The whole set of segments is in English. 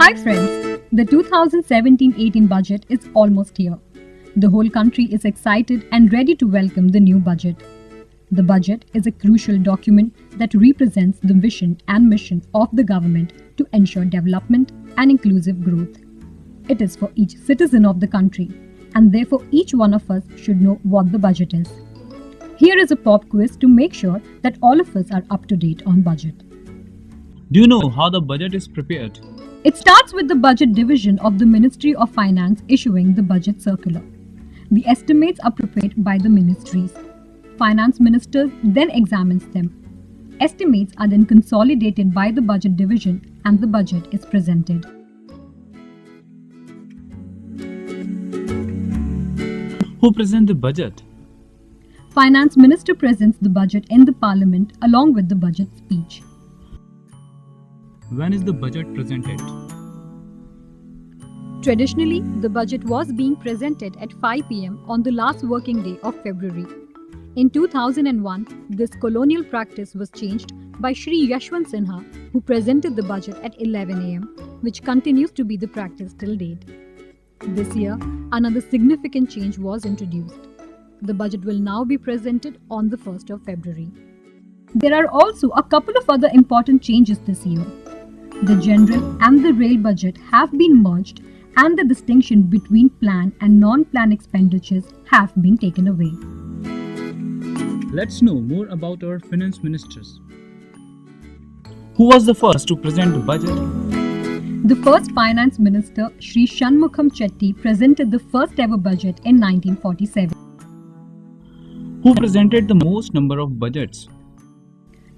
Hi friends, the 2017-18 budget is almost here. The whole country is excited and ready to welcome the new budget. The budget is a crucial document that represents the vision and mission of the government to ensure development and inclusive growth. It is for each citizen of the country, and therefore each one of us should know what the budget is. Here is a pop quiz to make sure that all of us are up to date on budget. Do you know how the budget is prepared? It starts with the budget division of the Ministry of Finance issuing the budget circular. The estimates are prepared by the ministries. Finance minister then examines them. Estimates are then consolidated by the budget division and the budget is presented. Who presents the budget? Finance minister presents the budget in the parliament along with the budget speech. When is the budget presented? Traditionally, the budget was being presented at 5 p.m. on the last working day of February. In 2001, this colonial practice was changed by Shri Yashwant Sinha, who presented the budget at 11 a.m., which continues to be the practice till date. This year, another significant change was introduced. The budget will now be presented on the 1st of February. There are also a couple of other important changes this year. The general and the rail budget have been merged and the distinction between plan and non-plan expenditures have been taken away. Let's know more about our finance ministers. Who was the first to present the budget? The first finance minister, Shri Shanmukham Chetty, presented the first ever budget in 1947. Who presented the most number of budgets?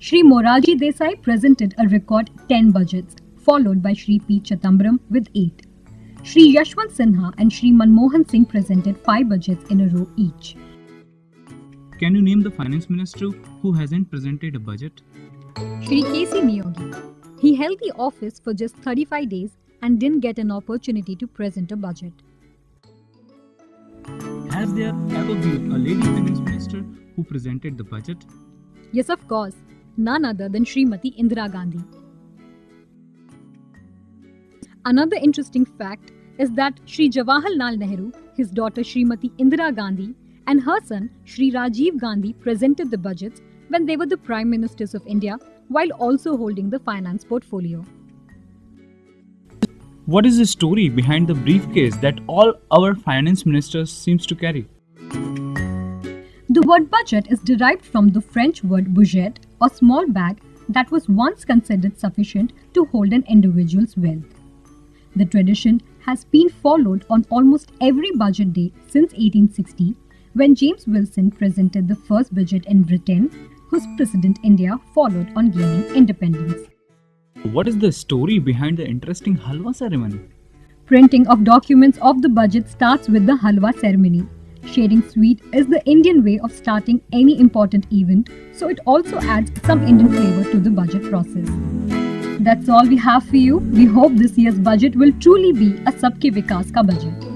Shri Moraji Desai presented a record 10 budgets, followed by Shri P. Chidambaram with 8. Shri Yashwant Sinha and Shri Manmohan Singh presented 5 budgets in a row each. Can you name the finance minister who hasn't presented a budget? Shri K.C. Niyogi. He held the office for just 35 days and didn't get an opportunity to present a budget. Has there ever been a lady finance minister who presented the budget? Yes, of course. None other than Srimati Indira Gandhi. Another interesting fact is that Shri Jawaharlal Nehru, his daughter Srimati Indira Gandhi, and her son Shri Rajiv Gandhi presented the budgets when they were the Prime Ministers of India while also holding the finance portfolio. What is the story behind the briefcase that all our finance ministers seems to carry? The word budget is derived from the French word budget, or small bag that was once considered sufficient to hold an individual's wealth. The tradition has been followed on almost every budget day since 1860, when James Wilson presented the first budget in Britain, whose President India followed on gaining independence. What is the story behind the interesting Halwa ceremony? Printing of documents of the budget starts with the Halwa ceremony. Sharing sweet is the Indian way of starting any important event, so it also adds some Indian flavor to the budget process. That's all we have for you. We hope this year's budget will truly be a Sabke Vikas ka budget.